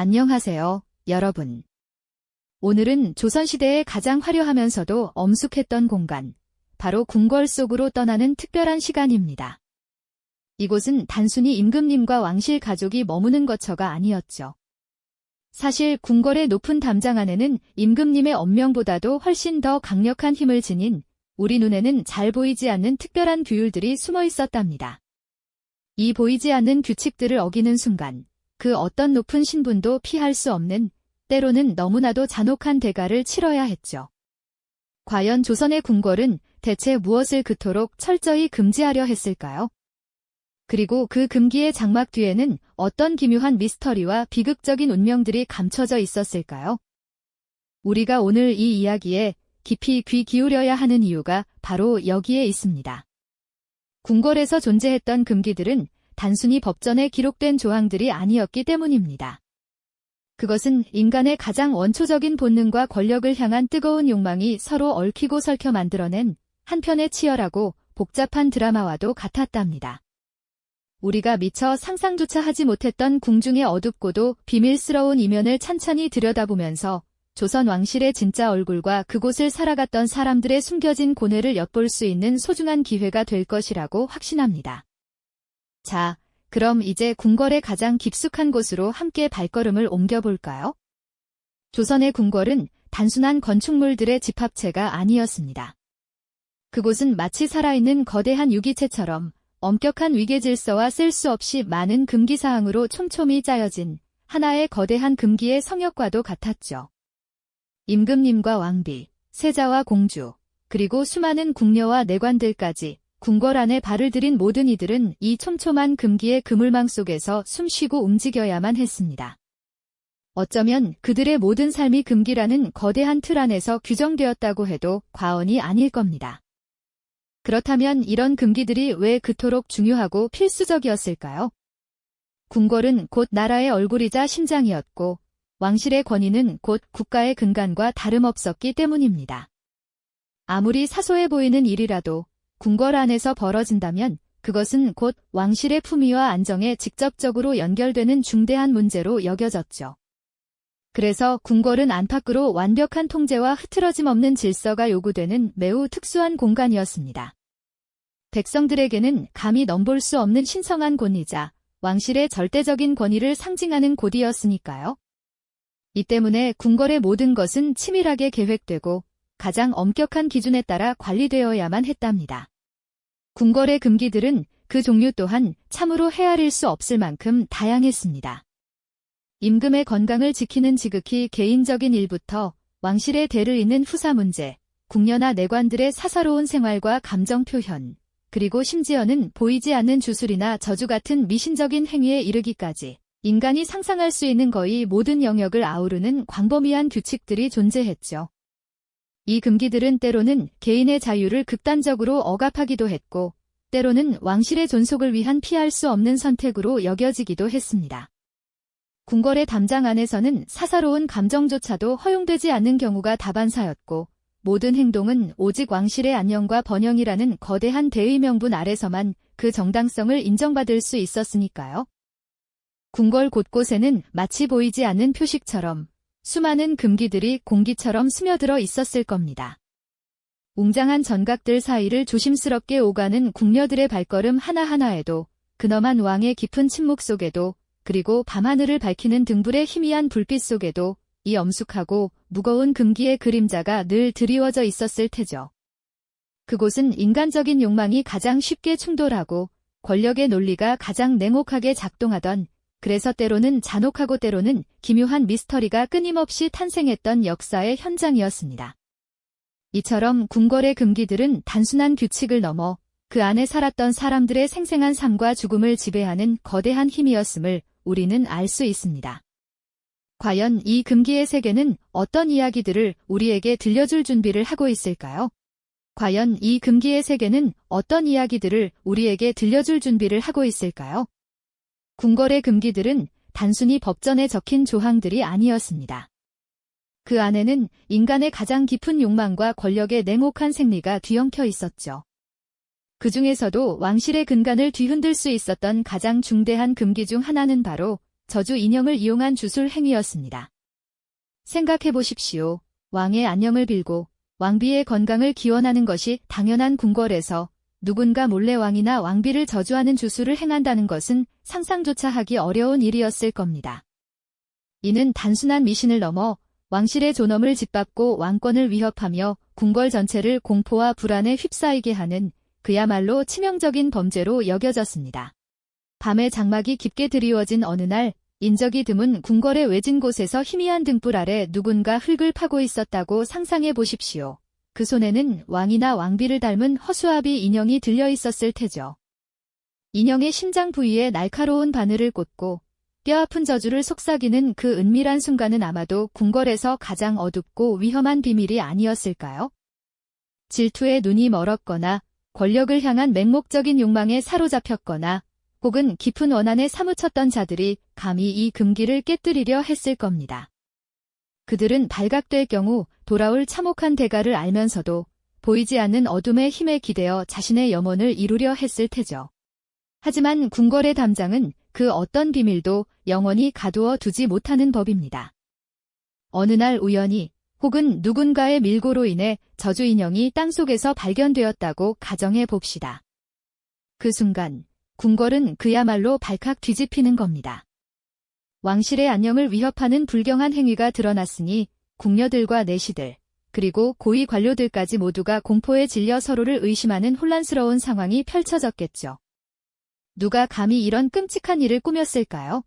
안녕하세요, 여러분. 오늘은 조선시대의 가장 화려하면서도 엄숙했던 공간, 바로 궁궐 속으로 떠나는 특별한 시간입니다. 이곳은 단순히 임금님과 왕실 가족이 머무는 거처가 아니었죠. 사실 궁궐의 높은 담장 안에는 임금님의 엄명보다도 훨씬 더 강력한 힘을 지닌 우리 눈에는 잘 보이지 않는 특별한 규율들이 숨어 있었답니다. 이 보이지 않는 규칙들을 어기는 순간 그 어떤 높은 신분도 피할 수 없는, 때로는 너무나도 잔혹한 대가를 치러야 했죠. 과연 조선의 궁궐은 대체 무엇을 그토록 철저히 금지하려 했을까요? 그리고 그 금기의 장막 뒤에는 어떤 기묘한 미스터리와 비극적인 운명들이 감춰져 있었을까요? 우리가 오늘 이 이야기에 깊이 귀 기울여야 하는 이유가 바로 여기에 있습니다. 궁궐에서 존재했던 금기들은 단순히 법전에 기록된 조항들이 아니었기 때문입니다. 그것은 인간의 가장 원초적인 본능과 권력을 향한 뜨거운 욕망이 서로 얽히고 설켜 만들어낸 한편의 치열하고 복잡한 드라마와도 같았답니다. 우리가 미처 상상조차 하지 못했던 궁중의 어둡고도 비밀스러운 이면을 찬찬히 들여다보면서 조선 왕실의 진짜 얼굴과 그곳을 살아갔던 사람들의 숨겨진 고뇌를 엿볼 수 있는 소중한 기회가 될 것이라고 확신합니다. 자, 그럼 이제 궁궐의 가장 깊숙한 곳으로 함께 발걸음을 옮겨볼까요? 조선의 궁궐은 단순한 건축물들의 집합체가 아니었습니다. 그곳은 마치 살아있는 거대한 유기체처럼 엄격한 위계 질서와 셀 수 없이 많은 금기사항으로 촘촘히 짜여진 하나의 거대한 금기의 성역과도 같았죠. 임금님과 왕비, 세자와 공주, 그리고 수많은 궁녀와 내관들까지 궁궐 안에 발을 들인 모든 이들은 이 촘촘한 금기의 그물망 속에서 숨쉬고 움직여야만 했습니다. 어쩌면 그들의 모든 삶이 금기라는 거대한 틀 안에서 규정되었다고 해도 과언이 아닐 겁니다. 그렇다면 이런 금기들이 왜 그토록 중요하고 필수적이었을까요? 궁궐은 곧 나라의 얼굴이자 심장이었고 왕실의 권위는 곧 국가의 근간과 다름없었기 때문입니다. 아무리 사소해 보이는 일이라도 궁궐 안에서 벌어진다면 그것은 곧 왕실의 품위와 안정에 직접적으로 연결되는 중대한 문제로 여겨졌죠. 그래서 궁궐은 안팎으로 완벽한 통제와 흐트러짐 없는 질서가 요구되는 매우 특수한 공간이었습니다. 백성들에게는 감히 넘볼 수 없는 신성한 권위자, 왕실의 절대적인 권위를 상징하는 곳이었으니까요. 이 때문에 궁궐의 모든 것은 치밀하게 계획되고 가장 엄격한 기준에 따라 관리되어야만 했답니다. 궁궐의 금기들은 그 종류 또한 참으로 헤아릴 수 없을 만큼 다양했습니다. 임금의 건강을 지키는 지극히 개인적인 일부터 왕실의 대를 잇는 후사 문제, 궁녀나 내관들의 사사로운 생활과 감정 표현, 그리고 심지어는 보이지 않는 주술이나 저주 같은 미신적인 행위에 이르기까지 인간이 상상할 수 있는 거의 모든 영역을 아우르는 광범위한 규칙들이 존재했죠. 이 금기들은 때로는 개인의 자유를 극단적으로 억압하기도 했고, 때로는 왕실의 존속을 위한 피할 수 없는 선택으로 여겨지기도 했습니다. 궁궐의 담장 안에서는 사사로운 감정조차도 허용되지 않는 경우가 다반사였고, 모든 행동은 오직 왕실의 안녕과 번영이라는 거대한 대의 명분 아래서만 그 정당성을 인정받을 수 있었으니까요. 궁궐 곳곳에는 마치 보이지 않는 표식처럼 수많은 금기들이 공기처럼 스며들어 있었을 겁니다. 웅장한 전각들 사이를 조심스럽게 오가는 궁녀들의 발걸음 하나하나에도, 근엄한 왕의 깊은 침묵 속에도, 그리고 밤하늘을 밝히는 등불의 희미한 불빛 속에도 이 엄숙하고 무거운 금기의 그림자가 늘 드리워져 있었을 테죠. 그곳은 인간적인 욕망이 가장 쉽게 충돌하고 권력의 논리가 가장 냉혹하게 작동하던, 그래서 때로는 잔혹하고 때로는 기묘한 미스터리가 끊임없이 탄생했던 역사의 현장이었습니다. 이처럼 궁궐의 금기들은 단순한 규칙을 넘어 그 안에 살았던 사람들의 생생한 삶과 죽음을 지배하는 거대한 힘이었음을 우리는 알 수 있습니다. 과연 이 금기의 세계는 어떤 이야기들을 우리에게 들려줄 준비를 하고 있을까요? 과연 이 금기의 세계는 어떤 이야기들을 우리에게 들려줄 준비를 하고 있을까요? 궁궐의 금기들은 단순히 법전에 적힌 조항들이 아니었습니다. 그 안에는 인간의 가장 깊은 욕망과 권력의 냉혹한 생리가 뒤엉켜 있었죠. 그 중에서도 왕실의 근간을 뒤흔들 수 있었던 가장 중대한 금기 중 하나는 바로 저주 인형을 이용한 주술 행위였습니다. 생각해 보십시오. 왕의 안녕을 빌고 왕비의 건강을 기원하는 것이 당연한 궁궐에서 누군가 몰래 왕이나 왕비를 저주하는 주술을 행한다는 것은 상상조차 하기 어려운 일이었을 겁니다. 이는 단순한 미신을 넘어 왕실의 존엄을 짓밟고 왕권을 위협하며 궁궐 전체를 공포와 불안에 휩싸이게 하는 그야말로 치명적인 범죄로 여겨졌습니다. 밤에 장막이 깊게 드리워진 어느 날, 인적이 드문 궁궐의 외진 곳에서 희미한 등불 아래 누군가 흙을 파고 있었다고 상상해 보십시오. 그 손에는 왕이나 왕비를 닮은 허수아비 인형이 들려 있었을 테죠. 인형의 심장 부위에 날카로운 바늘을 꽂고 뼈아픈 저주를 속삭이는 그 은밀한 순간은 아마도 궁궐에서 가장 어둡고 위험한 비밀이 아니었을까요? 질투에 눈이 멀었거나 권력을 향한 맹목적인 욕망에 사로잡혔거나 혹은 깊은 원한에 사무쳤던 자들이 감히 이 금기를 깨뜨리려 했을 겁니다. 그들은 발각될 경우 돌아올 참혹한 대가를 알면서도 보이지 않는 어둠의 힘에 기대어 자신의 염원을 이루려 했을 테죠. 하지만 궁궐의 담장은 그 어떤 비밀도 영원히 가두어 두지 못하는 법입니다. 어느 날 우연히 혹은 누군가의 밀고로 인해 저주 인형이 땅속에서 발견되었다고 가정해 봅시다. 그 순간 궁궐은 그야말로 발칵 뒤집히는 겁니다. 왕실의 안녕을 위협하는 불경한 행위가 드러났으니 궁녀들과 내시들, 그리고 고위 관료들까지 모두가 공포에 질려 서로를 의심하는 혼란스러운 상황이 펼쳐졌겠죠. 누가 감히 이런 끔찍한 일을 꾸몄을까요?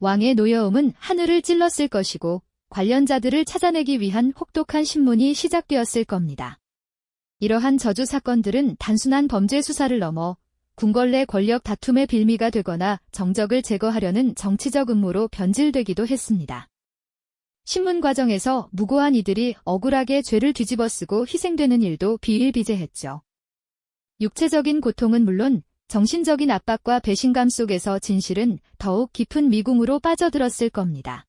왕의 노여움은 하늘을 찔렀을 것이고 관련자들을 찾아내기 위한 혹독한 신문이 시작되었을 겁니다. 이러한 저주 사건들은 단순한 범죄 수사를 넘어 궁궐 내 권력 다툼의 빌미가 되거나 정적을 제거하려는 정치적 음모로 변질되기도 했습니다. 신문 과정에서 무고한 이들이 억울하게 죄를 뒤집어쓰고 희생되는 일도 비일비재했죠. 육체적인 고통은 물론 정신적인 압박과 배신감 속에서 진실은 더욱 깊은 미궁으로 빠져들었을 겁니다.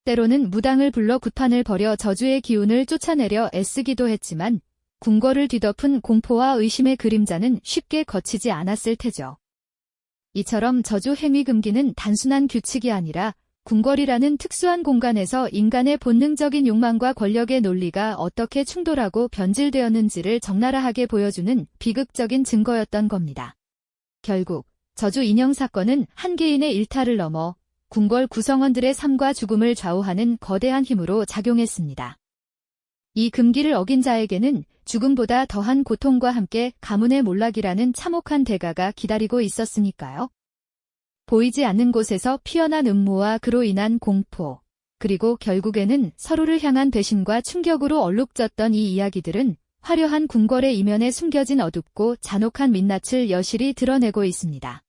때로는 무당을 불러 굿판을 벌여 저주의 기운을 쫓아내려 애쓰기도 했지만 궁궐을 뒤덮은 공포와 의심의 그림자는 쉽게 거치지 않았을 테죠. 이처럼 저주 행위 금기는 단순한 규칙이 아니라 궁궐이라는 특수한 공간에서 인간의 본능적인 욕망과 권력의 논리가 어떻게 충돌하고 변질되었는지를 적나라하게 보여주는 비극적인 증거였던 겁니다. 결국 저주 인형 사건은 한 개인의 일탈을 넘어 궁궐 구성원들의 삶과 죽음을 좌우하는 거대한 힘으로 작용했습니다. 이 금기를 어긴 자에게는 죽음보다 더한 고통과 함께 가문의 몰락이라는 참혹한 대가가 기다리고 있었으니까요. 보이지 않는 곳에서 피어난 음모와 그로 인한 공포, 그리고 결국에는 서로를 향한 배신과 충격으로 얼룩졌던 이 이야기들은 화려한 궁궐의 이면에 숨겨진 어둡고 잔혹한 민낯을 여실히 드러내고 있습니다.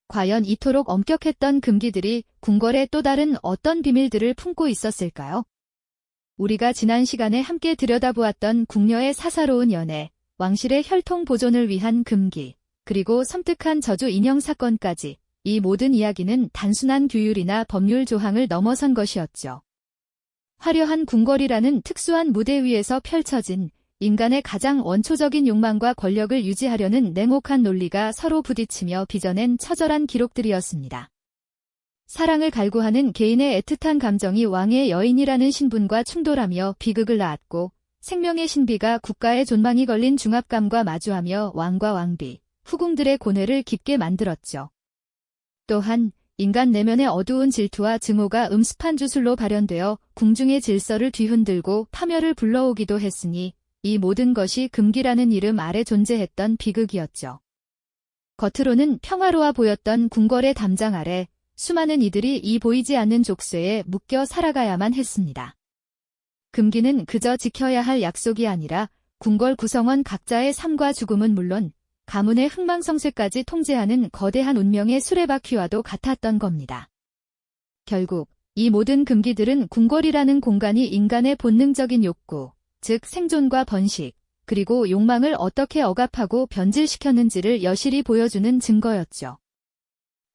과연 이토록 엄격했던 금기들이 궁궐에 또 다른 어떤 비밀들을 품고 있었을까요? 우리가 지난 시간에 함께 들여다보았던 궁녀의 사사로운 연애, 왕실의 혈통 보존을 위한 금기, 그리고 섬뜩한 저주 인형 사건까지 이 모든 이야기는 단순한 규율이나 법률 조항을 넘어선 것이었죠. 화려한 궁궐이라는 특수한 무대 위에서 펼쳐진 인간의 가장 원초적인 욕망과 권력을 유지하려는 냉혹한 논리가 서로 부딪히며 빚어낸 처절한 기록들이었습니다. 사랑을 갈구하는 개인의 애틋한 감정이 왕의 여인이라는 신분과 충돌하며 비극을 낳았고, 생명의 신비가 국가의 존망이 걸린 중압감과 마주하며 왕과 왕비, 후궁들의 고뇌를 깊게 만들었죠. 또한 인간 내면의 어두운 질투와 증오가 음습한 주술로 발현되어 궁중의 질서를 뒤흔들고 파멸을 불러오기도 했으니 이 모든 것이 금기라는 이름 아래 존재했던 비극이었죠. 겉으로는 평화로워 보였던 궁궐의 담장 아래 수많은 이들이 이 보이지 않는 족쇄에 묶여 살아가야만 했습니다. 금기는 그저 지켜야 할 약속이 아니라 궁궐 구성원 각자의 삶과 죽음은 물론 가문의 흥망성쇠까지 통제하는 거대한 운명의 수레바퀴와도 같았던 겁니다. 결국 이 모든 금기들은 궁궐이라는 공간이 인간의 본능적인 욕구, 즉 생존과 번식, 그리고 욕망을 어떻게 억압하고 변질시켰는지를 여실히 보여주는 증거였죠.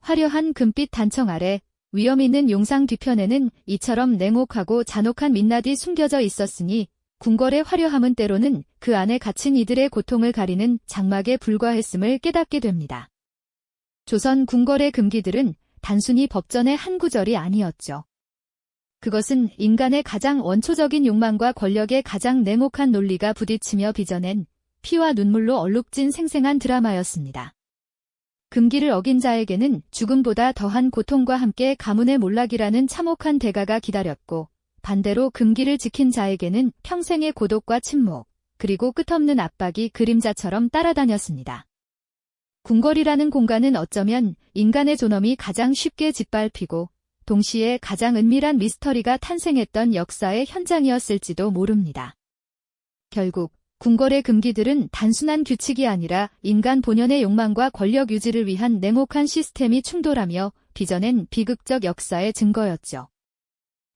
화려한 금빛 단청 아래 위험 있는 용상 뒤편에는 이처럼 냉혹하고 잔혹한 민낯이 숨겨져 있었으니 궁궐의 화려함은 때로는 그 안에 갇힌 이들의 고통을 가리는 장막에 불과했음을 깨닫게 됩니다. 조선 궁궐의 금기들은 단순히 법전의 한 구절이 아니었죠. 그것은 인간의 가장 원초적인 욕망과 권력의 가장 냉혹한 논리가 부딪히며 빚어낸 피와 눈물로 얼룩진 생생한 드라마였습니다. 금기를 어긴 자에게는 죽음보다 더한 고통과 함께 가문의 몰락이라는 참혹한 대가가 기다렸고, 반대로 금기를 지킨 자에게는 평생의 고독과 침묵, 그리고 끝없는 압박이 그림자처럼 따라다녔습니다. 궁궐이라는 공간은 어쩌면 인간의 존엄이 가장 쉽게 짓밟히고 동시에 가장 은밀한 미스터리가 탄생했던 역사의 현장이었을지도 모릅니다. 결국 궁궐의 금기들은 단순한 규칙이 아니라 인간 본연의 욕망과 권력 유지를 위한 냉혹한 시스템이 충돌하며 빚어낸 비극적 역사의 증거였죠.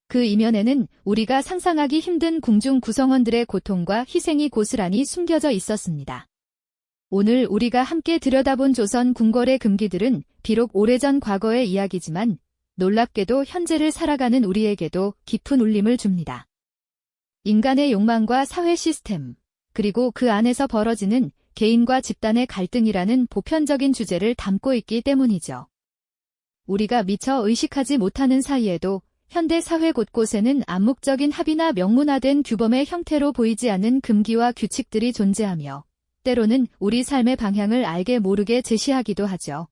그 이면에는 우리가 상상하기 힘든 궁중 구성원들의 고통과 희생이 고스란히 숨겨져 있었습니다. 오늘 우리가 함께 들여다본 조선 궁궐의 금기들은 비록 오래전 과거의 이야기지만 놀랍게도 현재를 살아가는 우리에게도 깊은 울림을 줍니다. 인간의 욕망과 사회 시스템, 그리고 그 안에서 벌어지는 개인과 집단의 갈등이라는 보편적인 주제를 담고 있기 때문이죠. 우리가 미처 의식하지 못하는 사이에도 현대 사회 곳곳에는 암묵적인 합의나 명문화된 규범의 형태로 보이지 않는 금기와 규칙들이 존재하며 때로는 우리 삶의 방향을 알게 모르게 제시하기도 하죠.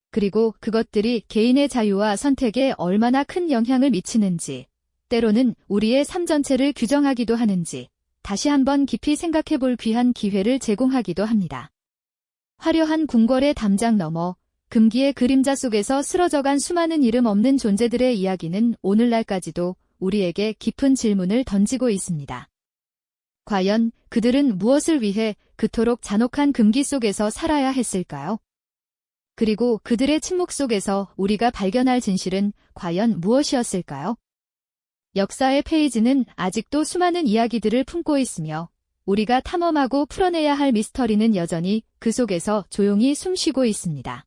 그리고 그것들이 개인의 자유와 선택에 얼마나 큰 영향을 미치는지, 때로는 우리의 삶 전체를 규정하기도 하는지 다시 한번 깊이 생각해 볼 귀한 기회를 제공하기도 합니다. 화려한 궁궐의 담장 너머, 금기의 그림자 속에서 쓰러져간 수많은 이름 없는 존재들의 이야기는 오늘날까지도 우리에게 깊은 질문을 던지고 있습니다. 과연 그들은 무엇을 위해 그토록 잔혹한 금기 속에서 살아야 했을까요? 그리고 그들의 침묵 속에서 우리가 발견할 진실은 과연 무엇이었을까요? 역사의 페이지는 아직도 수많은 이야기들을 품고 있으며 우리가 탐험하고 풀어내야 할 미스터리는 여전히 그 속에서 조용히 숨쉬고 있습니다.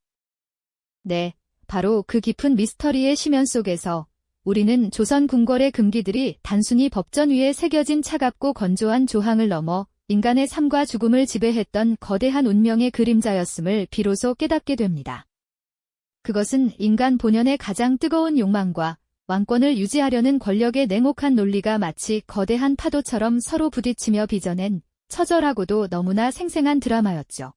네, 바로 그 깊은 미스터리의 심연 속에서 우리는 조선 궁궐의 금기들이 단순히 법전 위에 새겨진 차갑고 건조한 조항을 넘어 인간의 삶과 죽음을 지배했던 거대한 운명의 그림자였음을 비로소 깨닫게 됩니다. 그것은 인간 본연의 가장 뜨거운 욕망과 왕권을 유지하려는 권력의 냉혹한 논리가 마치 거대한 파도처럼 서로 부딪히며 빚어낸 처절하고도 너무나 생생한 드라마였죠.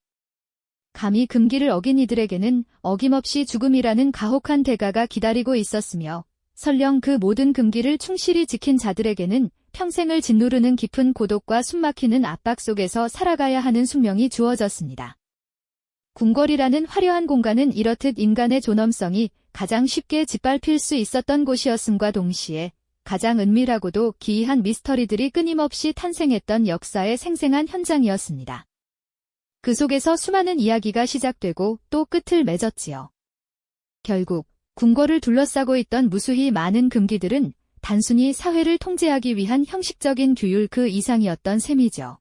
감히 금기를 어긴 이들에게는 어김없이 죽음이라는 가혹한 대가가 기다리고 있었으며 설령 그 모든 금기를 충실히 지킨 자들에게는 평생을 짓누르는 깊은 고독과 숨막히는 압박 속에서 살아가야 하는 숙명이 주어졌습니다. 궁궐이라는 화려한 공간은 이렇듯 인간의 존엄성이 가장 쉽게 짓밟힐 수 있었던 곳이었음과 동시에 가장 은밀하고도 기이한 미스터리들이 끊임없이 탄생했던 역사의 생생한 현장이었습니다. 그 속에서 수많은 이야기가 시작되고 또 끝을 맺었지요. 결국 궁궐을 둘러싸고 있던 무수히 많은 금기들은 단순히 사회를 통제하기 위한 형식적인 규율 그 이상이었던 셈이죠.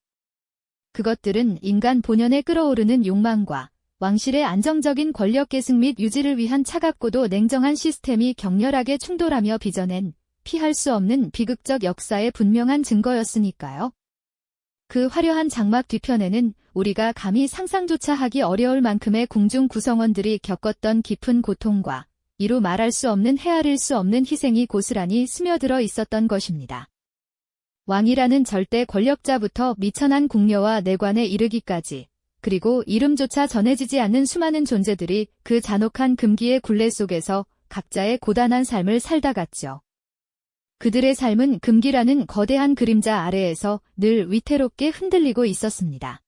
그것들은 인간 본연에 끌어오르는 욕망과 왕실의 안정적인 권력 계승 및 유지를 위한 차갑고도 냉정한 시스템이 격렬하게 충돌하며 빚어낸 피할 수 없는 비극적 역사의 분명한 증거였으니까요. 그 화려한 장막 뒤편에는 우리가 감히 상상조차 하기 어려울 만큼의 궁중 구성원들이 겪었던 깊은 고통과 이루 말할 수 없는 헤아릴 수 없는 희생이 고스란히 스며들어 있었던 것입니다. 왕이라는 절대 권력자부터 미천한 궁녀와 내관에 이르기까지, 그리고 이름조차 전해지지 않는 수많은 존재들이 그 잔혹한 금기의 굴레 속에서 각자의 고단한 삶을 살다 갔죠. 그들의 삶은 금기라는 거대한 그림자 아래에서 늘 위태롭게 흔들리고 있었습니다.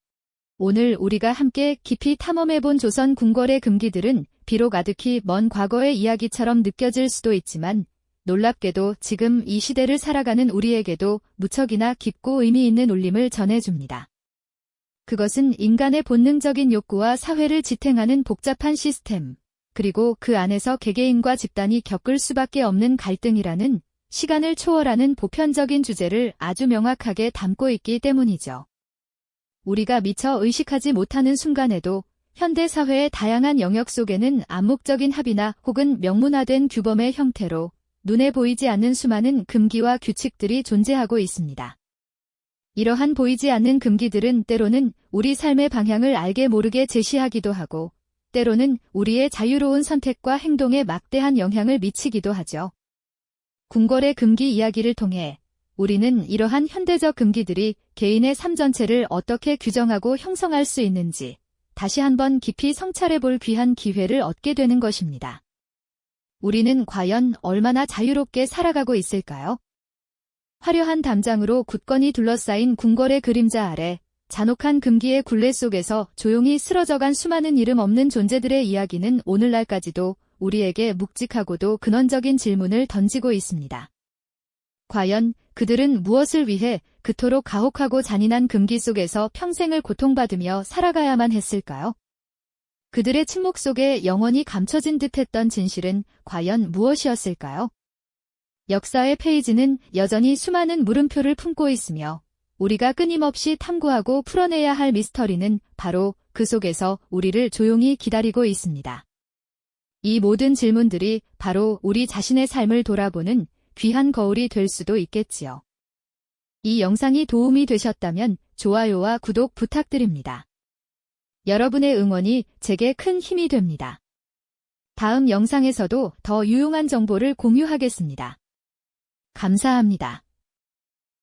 오늘 우리가 함께 깊이 탐험해본 조선 궁궐의 금기들은 비록 아득히 먼 과거의 이야기처럼 느껴질 수도 있지만 놀랍게도 지금 이 시대를 살아가는 우리에게도 무척이나 깊고 의미 있는 울림을 전해줍니다. 그것은 인간의 본능적인 욕구와 사회를 지탱하는 복잡한 시스템, 그리고 그 안에서 개개인과 집단이 겪을 수밖에 없는 갈등이라는 시간을 초월하는 보편적인 주제를 아주 명확하게 담고 있기 때문이죠. 우리가 미처 의식하지 못하는 순간에도 현대 사회의 다양한 영역 속에는 암묵적인 합의나 혹은 명문화된 규범의 형태로 눈에 보이지 않는 수많은 금기와 규칙들이 존재하고 있습니다. 이러한 보이지 않는 금기들은 때로는 우리 삶의 방향을 알게 모르게 제시하기도 하고 때로는 우리의 자유로운 선택과 행동에 막대한 영향을 미치기도 하죠. 궁궐의 금기 이야기를 통해 우리는 이러한 현대적 금기들이 개인의 삶 전체를 어떻게 규정하고 형성할 수 있는지 다시 한번 깊이 성찰해 볼 귀한 기회를 얻게 되는 것입니다. 우리는 과연 얼마나 자유롭게 살아가고 있을까요? 화려한 담장으로 굳건히 둘러싸인 궁궐의 그림자 아래 잔혹한 금기의 굴레 속에서 조용히 쓰러져간 수많은 이름 없는 존재들의 이야기는 오늘날까지도 우리에게 묵직하고도 근원적인 질문을 던지고 있습니다. 과연 그들은 무엇을 위해 그토록 가혹하고 잔인한 금기 속에서 평생을 고통받으며 살아가야만 했을까요? 그들의 침묵 속에 영원히 감춰진 듯했던 진실은 과연 무엇이었을까요? 역사의 페이지는 여전히 수많은 물음표를 품고 있으며 우리가 끊임없이 탐구하고 풀어내야 할 미스터리는 바로 그 속에서 우리를 조용히 기다리고 있습니다. 이 모든 질문들이 바로 우리 자신의 삶을 돌아보는 귀한 거울이 될 수도 있겠지요. 이 영상이 도움이 되셨다면 좋아요와 구독 부탁드립니다. 여러분의 응원이 제게 큰 힘이 됩니다. 다음 영상에서도 더 유용한 정보를 공유하겠습니다. 감사합니다.